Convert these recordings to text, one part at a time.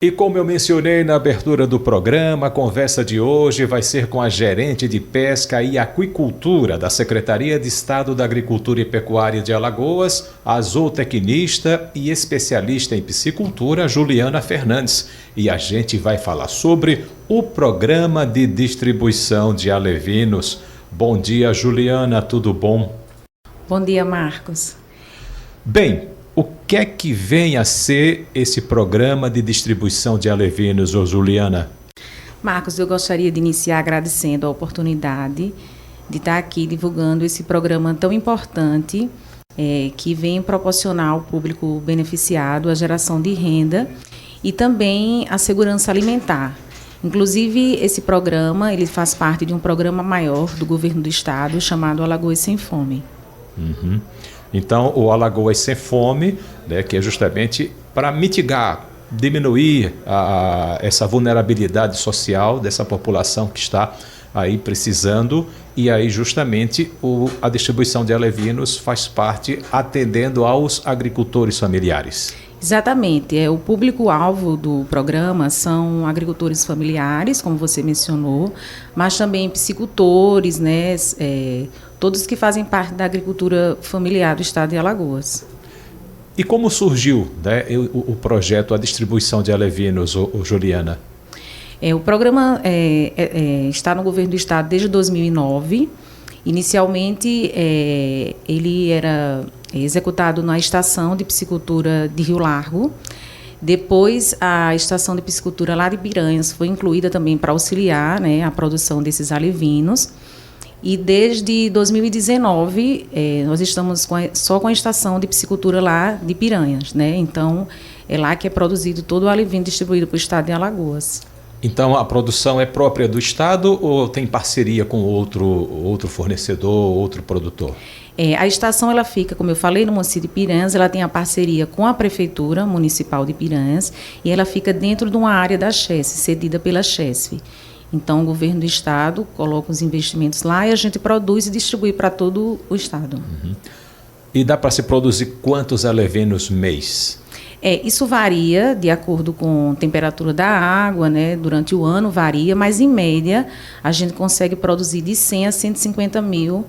E como eu mencionei na abertura do programa, a conversa de hoje vai ser com a gerente de Pesca e Aquicultura da Secretaria de Estado da Agricultura e Pecuária de Alagoas, a zootecnista e especialista em piscicultura, Juliana Fernandes. E a gente vai falar sobre o programa de distribuição de alevinos. Bom dia, Juliana, tudo bom? Bom dia, Marcos. Bem, o que é que vem a ser esse programa de distribuição de alevinos, Juliana? Marcos, eu gostaria de iniciar agradecendo a oportunidade de estar aqui divulgando esse programa tão importante que vem proporcionar ao público beneficiado a geração de renda e também a segurança alimentar. Inclusive, esse programa ele faz parte de um programa maior do governo do estado chamado Alagoas Sem Fome. Uhum. Então, o Alagoas Sem Fome, né, que é justamente para mitigar, diminuir essa vulnerabilidade social dessa população que está aí precisando, e aí justamente a distribuição de alevinos faz parte atendendo aos agricultores familiares. Exatamente, o público-alvo do programa são agricultores familiares, como você mencionou, mas também piscicultores, né, todos que fazem parte da agricultura familiar do estado de Alagoas. E como surgiu, né, o projeto, a distribuição de alevinos, Juliana? O programa está no governo do estado desde 2009. Inicialmente, ele era executado na estação de piscicultura de Rio Largo. Depois, a estação de piscicultura lá de Piranhas foi incluída também para auxiliar, né, a produção desses alevinos. E desde 2019, nós estamos só com a estação de piscicultura lá de Piranhas, né? Então, é lá que é produzido todo o alevino distribuído para o estado de Alagoas. Então, a produção é própria do estado ou tem parceria com outro fornecedor, outro produtor? A estação ela fica, como eu falei, no município de Piranhas, ela tem a parceria com a Prefeitura Municipal de Piranhas e ela fica dentro de uma área da Chesf, cedida pela Chesf. Então, o governo do estado coloca os investimentos lá e a gente produz e distribui para todo o estado. Uhum. E dá para se produzir quantos alevinos mês? Isso varia de acordo com a temperatura da água, né? Durante o ano varia, mas em média a gente consegue produzir de 100 a 150 mil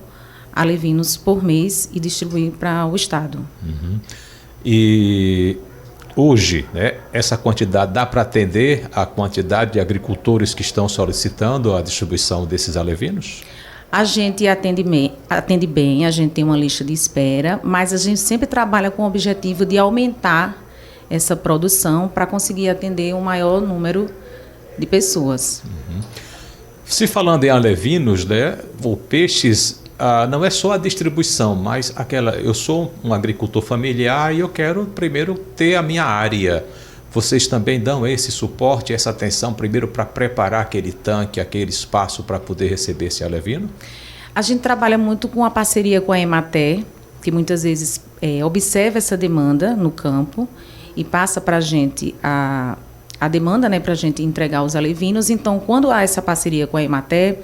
alevinos por mês e distribuir para o estado. Uhum. E hoje, né, essa quantidade dá para atender a quantidade de agricultores que estão solicitando a distribuição desses alevinos? A gente atende bem, a gente tem uma lista de espera, mas a gente sempre trabalha com o objetivo de aumentar essa produção para conseguir atender um maior número de pessoas. Uhum. Se falando em alevinos, né, ou peixes, não é só a distribuição, mas eu sou um agricultor familiar e eu quero primeiro ter a minha área. Vocês também dão esse suporte, essa atenção primeiro para preparar aquele tanque, aquele espaço para poder receber esse alevino? A gente trabalha muito com a parceria com a Emater, que muitas vezes observa essa demanda no campo e passa para a gente a demanda, né, para a gente entregar os alevinos. Então, quando há essa parceria com a Emater,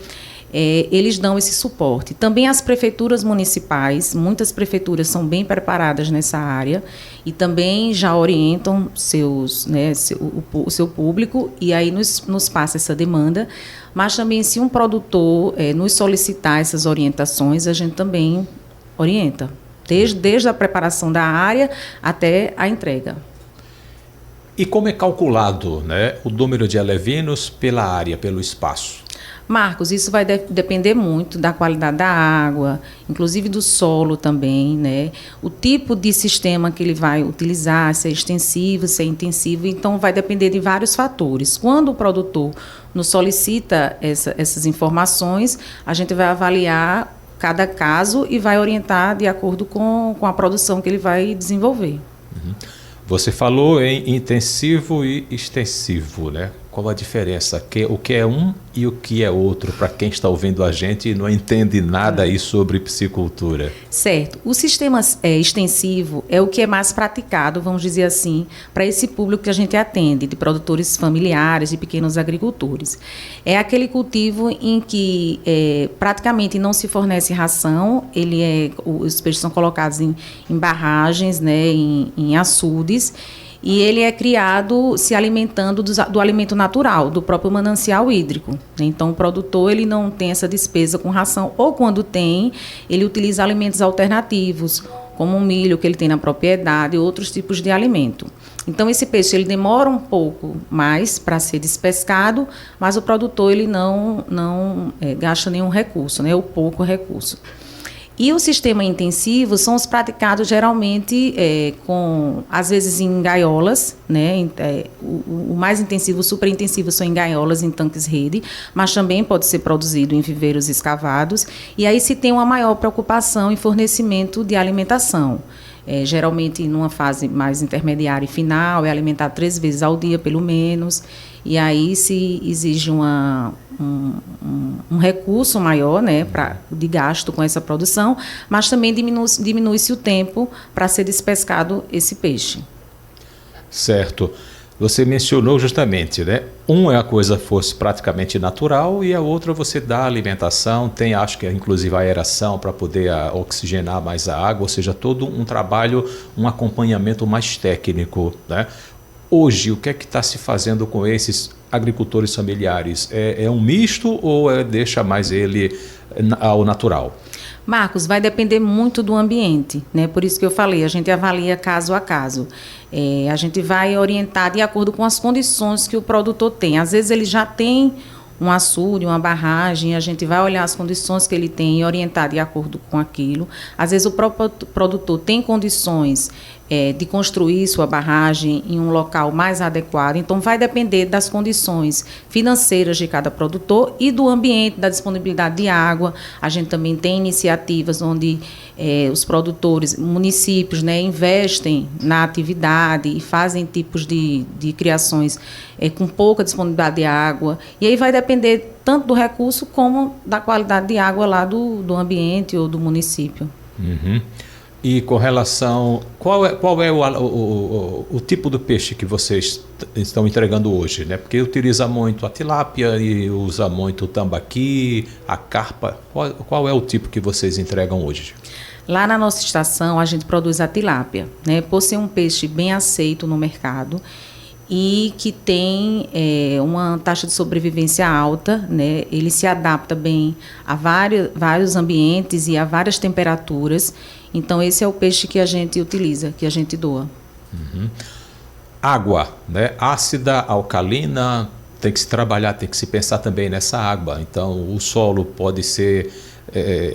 eles dão esse suporte. Também as prefeituras municipais, muitas prefeituras são bem preparadas nessa área e também já orientam o seu público e aí nos passa essa demanda. Mas também, se um produtor nos solicitar essas orientações, a gente também orienta, desde a preparação da área até a entrega. E como é calculado, né, o número de alevinos pela área, pelo espaço? Marcos, isso vai depender muito da qualidade da água, inclusive do solo também, né? O tipo de sistema que ele vai utilizar, se é extensivo, se é intensivo, então vai depender de vários fatores. Quando o produtor nos solicita essas informações, a gente vai avaliar cada caso e vai orientar de acordo com a produção que ele vai desenvolver. Uhum. Você falou em intensivo e extensivo, né? Qual a diferença? O que é um e o que é outro, para quem está ouvindo a gente e não entende nada aí sobre piscicultura? Certo. O sistema extensivo é o que é mais praticado, vamos dizer assim, para esse público que a gente atende, de produtores familiares, de pequenos agricultores. É aquele cultivo em que praticamente não se fornece ração, os peixes são colocados em barragens, né, em açudes, e ele é criado se alimentando do alimento natural, do próprio manancial hídrico. Então, o produtor ele não tem essa despesa com ração, ou quando tem, ele utiliza alimentos alternativos, como o milho que ele tem na propriedade, e outros tipos de alimento. Então, esse peixe ele demora um pouco mais para ser despescado, mas o produtor ele não gasta nenhum recurso, né, ou pouco recurso. E o sistema intensivo são os praticados geralmente às vezes em gaiolas, né? O mais intensivo, o super intensivo são em gaiolas, em tanques rede, mas também pode ser produzido em viveiros escavados. E aí se tem uma maior preocupação em fornecimento de alimentação. Geralmente, numa fase mais intermediária e final, é alimentado 3 vezes ao dia, pelo menos. E aí se exige um recurso maior, né, de gasto com essa produção, mas também diminui-se o tempo para ser despescado esse peixe. Certo. Você mencionou justamente, né? É a coisa fosse praticamente natural e a outra você dá alimentação, tem acho que inclusive a aeração para poder oxigenar mais a água, ou seja, todo um trabalho, um acompanhamento mais técnico, né? Hoje, o que é que está se fazendo com esses agricultores familiares? É um misto ou deixa mais ele ao natural? Marcos, vai depender muito do ambiente, né? Por isso que eu falei, a gente avalia caso a caso. A gente vai orientar de acordo com as condições que o produtor tem. Às vezes ele já tem um açude, uma barragem, a gente vai olhar as condições que ele tem e orientar de acordo com aquilo. Às vezes o próprio produtor tem condições de construir sua barragem em um local mais adequado. Então, vai depender das condições financeiras de cada produtor e do ambiente, da disponibilidade de água. A gente também tem iniciativas onde os produtores, municípios, né, investem na atividade e fazem tipos de criações com pouca disponibilidade de água. E aí vai depender tanto do recurso como da qualidade de água lá do ambiente ou do município. Uhum. E com relação, qual é o tipo do peixe que vocês estão entregando hoje, né? Porque utiliza muito a tilápia e usa muito o tambaqui, a carpa. Qual é o tipo que vocês entregam hoje? Lá na nossa estação a gente produz a tilápia, né? Por ser um peixe bem aceito no mercado e que tem uma taxa de sobrevivência alta, né? Ele se adapta bem a vários ambientes e a várias temperaturas. Então, esse é o peixe que a gente utiliza, que a gente doa. Uhum. Água, né? Ácida, alcalina, tem que se trabalhar, tem que se pensar também nessa água. Então, o solo pode ser,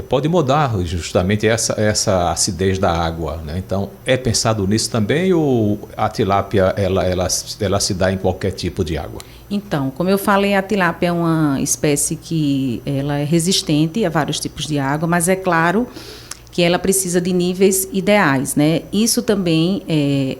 pode mudar justamente essa acidez da água, né? Então, é pensado nisso também ou a tilápia ela se dá em qualquer tipo de água? Então, como eu falei, a tilápia é uma espécie que ela é resistente a vários tipos de água, mas é claro que ela precisa de níveis ideais, né? Isso também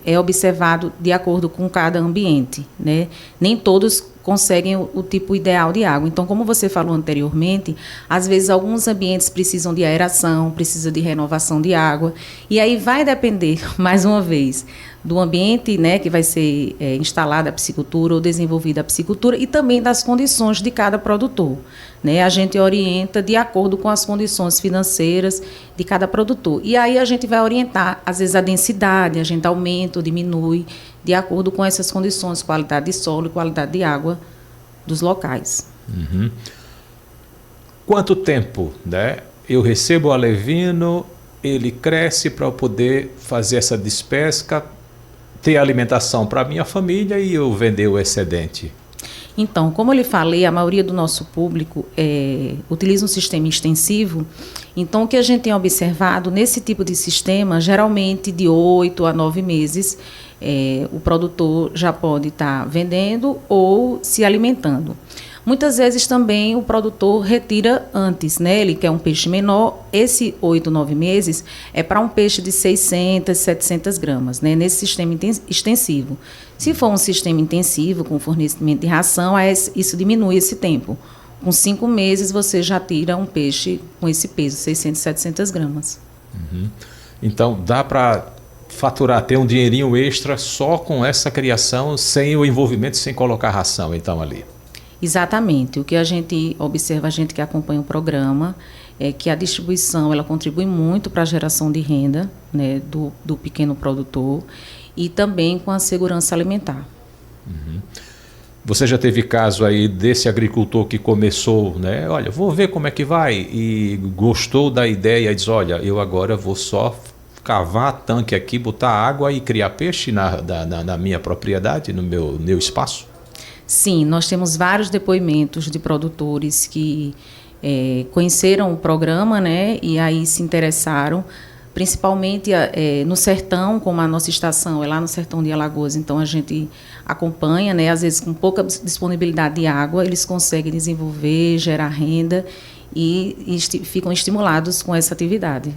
é observado de acordo com cada ambiente, né? Nem todos conseguem o tipo ideal de água. Então, como você falou anteriormente, às vezes alguns ambientes precisam de aeração, precisam de renovação de água, e aí vai depender, mais uma vez, do ambiente, né, que vai ser instalada a piscicultura ou desenvolvida a piscicultura e também das condições de cada produtor, né? A gente orienta de acordo com as condições financeiras de cada produtor. E aí a gente vai orientar, às vezes, a densidade, a gente aumenta ou diminui de acordo com essas condições, qualidade de solo e qualidade de água dos locais. Uhum. Quanto tempo, né? Eu recebo o alevino, ele cresce para eu poder fazer essa despesca, ter alimentação para a minha família e eu vender o excedente? Então, como eu lhe falei, a maioria do nosso público utiliza um sistema extensivo. Então, o que a gente tem observado nesse tipo de sistema, geralmente de 8 a 9 meses, o produtor já pode estar vendendo ou se alimentando. Muitas vezes também o produtor retira antes, né? Ele quer um peixe menor. Esse 8, 9 meses é para um peixe de 600, 700 gramas, né? Nesse sistema extensivo. Se for um sistema intensivo, com fornecimento de ração, isso diminui esse tempo. Com 5 meses você já tira um peixe com esse peso, 600, 700 gramas. Uhum. Então dá para faturar, ter um dinheirinho extra só com essa criação, sem o envolvimento, sem colocar ração então ali. Exatamente. O que a gente observa, a gente que acompanha o programa, é que a distribuição ela contribui muito para a geração de renda, né, do pequeno produtor. e também com a segurança alimentar. Você já teve caso aí desse agricultor que começou, né? Olha, vou ver como é que vai, e gostou da ideia e diz, olha, eu agora vou só cavar tanque aqui, botar água e criar peixe na minha propriedade, no meu espaço? Sim, nós temos vários depoimentos de produtores que conheceram o programa, né, e aí se interessaram, principalmente no sertão, como a nossa estação é lá no sertão de Alagoas, então a gente acompanha, né, às vezes com pouca disponibilidade de água, eles conseguem desenvolver, gerar renda e ficam estimulados com essa atividade.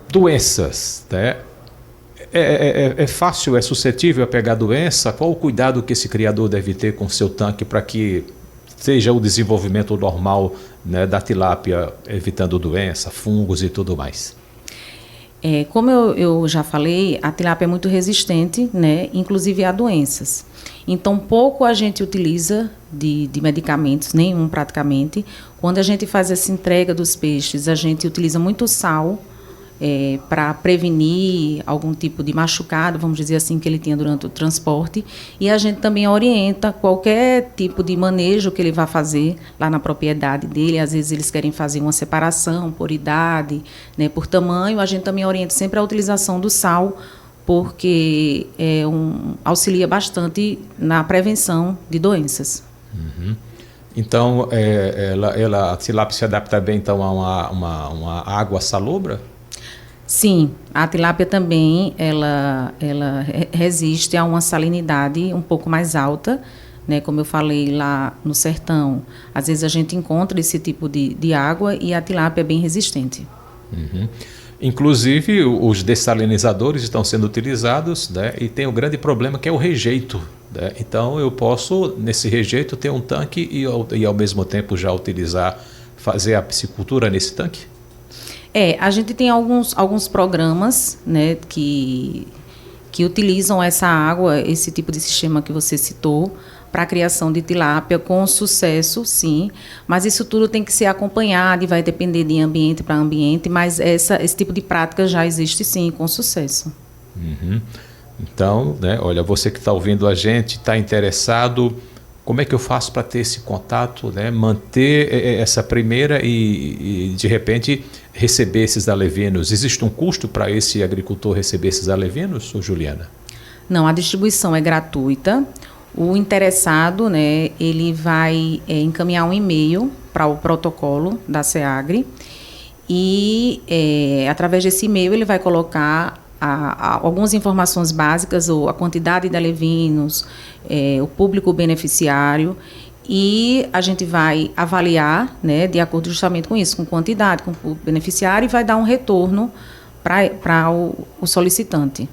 Doenças, né? É fácil, é suscetível a pegar doença? Qual o cuidado que esse criador deve ter com seu tanque para que seja o desenvolvimento normal, né, da tilápia, evitando doença, fungos e tudo mais? Como eu já falei, a tilápia é muito resistente, né, inclusive a doenças. Então, pouco a gente utiliza de medicamentos, nenhum praticamente. Quando a gente faz essa entrega dos peixes, a gente utiliza muito sal, para prevenir algum tipo de machucado, vamos dizer assim, que ele tenha durante o transporte. E a gente também orienta qualquer tipo de manejo que ele vá fazer lá na propriedade dele. Às vezes eles querem fazer uma separação por idade, né, por tamanho. A gente também orienta sempre a utilização do sal, porque auxilia bastante na prevenção de doenças. Então, a tilápia se adapta bem então a uma água salobra? Sim, a tilápia também ela resiste a uma salinidade um pouco mais alta, né? Como eu falei lá no sertão, às vezes a gente encontra esse tipo de água e a tilápia é bem resistente. Inclusive, os dessalinizadores estão sendo utilizados, né? E tem um grande problema que é o rejeito, né? Então, eu posso, nesse rejeito, ter um tanque e ao mesmo tempo já fazer a piscicultura nesse tanque? A gente tem alguns programas, né, que utilizam essa água, esse tipo de sistema que você citou, para a criação de tilápia com sucesso, sim. Mas isso tudo tem que ser acompanhado e vai depender de ambiente para ambiente, mas esse tipo de prática já existe, sim, com sucesso. Então, né, olha, você que está ouvindo a gente, está interessado, como é que eu faço para ter esse contato, né, manter essa primeira e de repente receber esses alevinos? Existe um custo para esse agricultor receber esses alevinos, ou Juliana? Não, a distribuição é gratuita. O interessado, né, ele vai encaminhar um e-mail para o protocolo da SEAGRE e através desse e-mail ele vai colocar algumas informações básicas, ou a quantidade de alevinos, o público beneficiário, e a gente vai avaliar, né, de acordo justamente com isso, com quantidade, com o público beneficiário, e vai dar um retorno para o solicitante.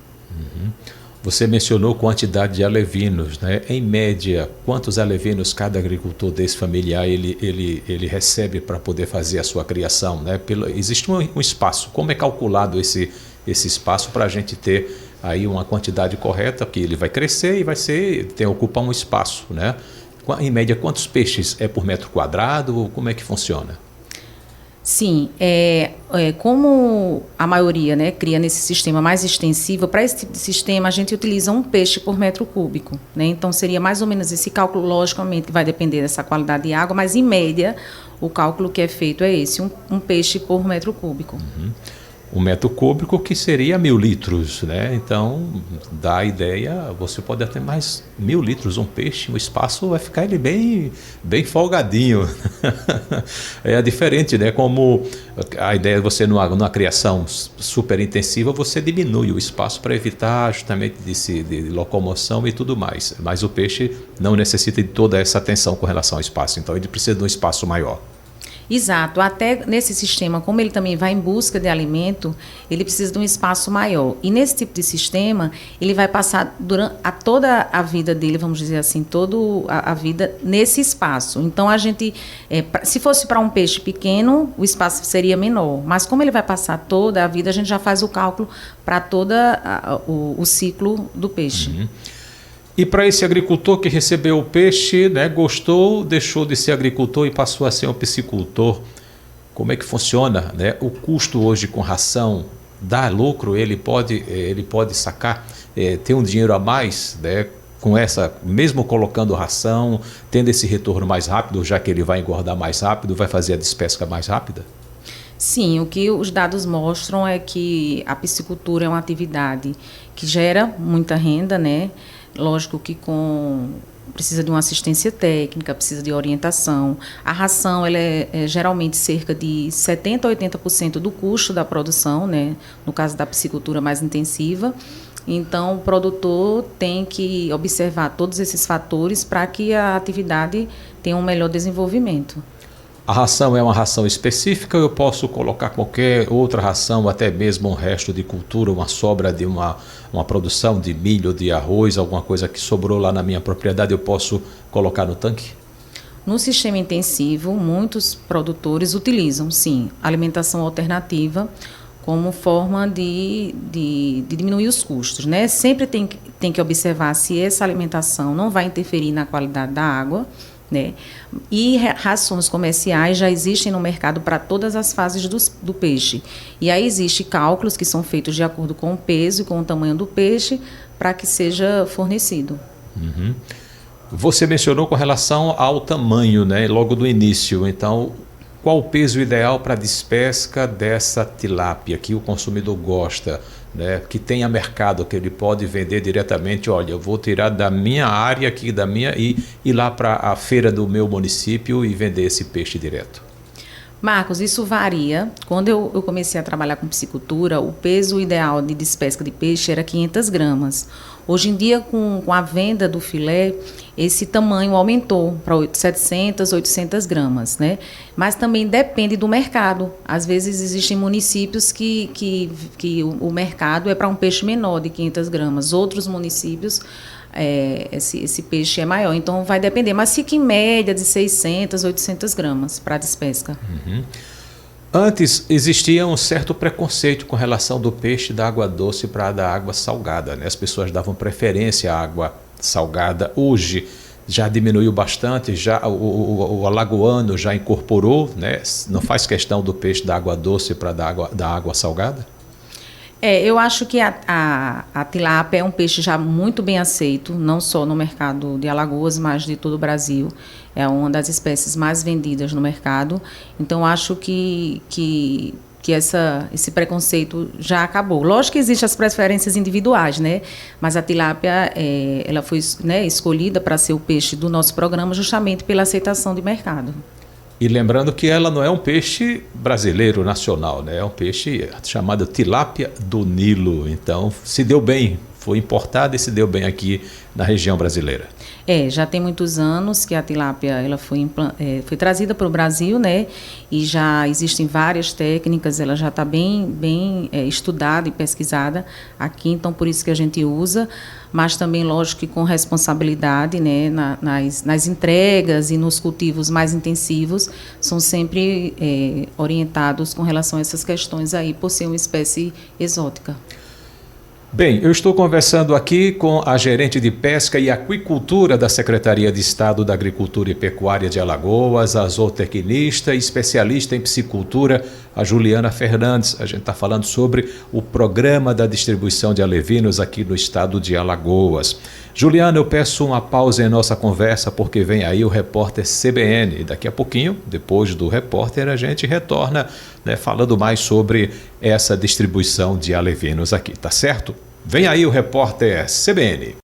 Você mencionou quantidade de alevinos, né? Em média, quantos alevinos cada agricultor desse familiar ele recebe para poder fazer a sua criação, né? Existe um espaço. Como é calculado esse espaço para a gente ter aí uma quantidade correta, que ele vai crescer e ocupar um espaço, né? Em média, quantos peixes é por metro quadrado? Como é que funciona? Sim, como a maioria, né, cria nesse sistema mais extensivo, para esse tipo de sistema a gente utiliza um peixe por metro cúbico, né? Então seria mais ou menos esse cálculo, logicamente vai depender dessa qualidade de água, mas em média o cálculo que é feito é esse, um peixe por metro cúbico. Um metro cúbico que seria 1.000 litros, né? Então, dá a ideia, você pode ter mais 1.000 litros um peixe, o espaço vai ficar ele bem folgadinho. É diferente, né? Como a ideia de você, numa criação super intensiva, você diminui o espaço para evitar justamente de locomoção e tudo mais. Mas o peixe não necessita de toda essa atenção com relação ao espaço, então ele precisa de um espaço maior. Exato, até nesse sistema, como ele também vai em busca de alimento, ele precisa de um espaço maior. E nesse tipo de sistema, ele vai passar toda a vida dele, vamos dizer assim, toda a vida nesse espaço. Então, a gente, se fosse para um peixe pequeno, o espaço seria menor. Mas como ele vai passar toda a vida, a gente já faz o cálculo para todo o ciclo do peixe. E para esse agricultor que recebeu o peixe, né, gostou, deixou de ser agricultor e passou a ser um piscicultor, como é que funciona, né? O custo hoje com ração, dá lucro, ele pode sacar, ter um dinheiro a mais, né, com essa, mesmo colocando ração, tendo esse retorno mais rápido, já que ele vai engordar mais rápido, vai fazer a despesca mais rápida? Sim, o que os dados mostram é que a piscicultura é uma atividade que gera muita renda, né? Lógico que precisa de uma assistência técnica, precisa de orientação. A ração ela é geralmente cerca de 70% a 80% do custo da produção, né? No caso da piscicultura mais intensiva. Então, o produtor tem que observar todos esses fatores para que a atividade tenha um melhor desenvolvimento. A ração é uma ração específica ou eu posso colocar qualquer outra ração, até mesmo um resto de cultura, uma sobra de uma produção de milho, de arroz, alguma coisa que sobrou lá na minha propriedade, eu posso colocar no tanque? No sistema intensivo, muitos produtores utilizam, sim, alimentação alternativa como forma de diminuir os custos, né? Sempre tem que observar se essa alimentação não vai interferir na qualidade da água, né? E rações comerciais já existem no mercado para todas as fases do peixe. E aí existem cálculos que são feitos de acordo com o peso e com o tamanho do peixe para que seja fornecido. Uhum. Você mencionou com relação ao tamanho, né? Logo do início. Então, qual o peso ideal para a despesca dessa tilápia que o consumidor gosta, né? Que tenha mercado, que ele pode vender diretamente? Olha, eu vou tirar da minha área aqui, e ir lá para a feira do meu município e vender esse peixe direto. Marcos, isso varia. Quando eu comecei a trabalhar com piscicultura, o peso ideal de despesca de peixe era 500 gramas. Hoje em dia, com a venda do filé, esse tamanho aumentou para 700, 800 gramas, né? Mas também depende do mercado. Às vezes existem municípios que o mercado é para um peixe menor de 500 gramas. Outros municípios, esse peixe é maior. Então, vai depender. Mas fica em média de 600, 800 gramas para a despesca. Uhum. Antes existia um certo preconceito com relação do peixe da água doce para a da água salgada, né? As pessoas davam preferência à água salgada. Hoje já diminuiu bastante, já o alagoano já incorporou, né? Não faz questão do peixe da água doce para da água salgada? Eu acho que a tilápia é um peixe já muito bem aceito, não só no mercado de Alagoas, mas de todo o Brasil. É uma das espécies mais vendidas no mercado. Então, acho que esse preconceito já acabou. Lógico que existem as preferências individuais, né? Mas a tilápia ela foi, né, escolhida para ser o peixe do nosso programa justamente pela aceitação de mercado. E lembrando que ela não é um peixe brasileiro, nacional, né? É um peixe chamado tilápia do Nilo. Então, se deu bem, foi importada e se deu bem aqui na região brasileira. Já tem muitos anos que a tilápia ela foi trazida para o Brasil, né? E já existem várias técnicas, ela já está bem estudada e pesquisada aqui, então por isso que a gente usa, mas também, lógico, que com responsabilidade, né? Nas entregas e nos cultivos mais intensivos, são sempre orientados com relação a essas questões aí, por ser uma espécie exótica. Bem, eu estou conversando aqui com a gerente de pesca e aquicultura da Secretaria de Estado da Agricultura e Pecuária de Alagoas, a zootecnista e especialista em piscicultura, a Juliana Fernandes. A gente está falando sobre o programa da distribuição de alevinos aqui no estado de Alagoas. Juliana, eu peço uma pausa em nossa conversa porque vem aí o repórter CBN. E daqui a pouquinho, depois do repórter, a gente retorna, né, falando mais sobre essa distribuição de alevinos aqui, tá certo? Vem aí o repórter CBN.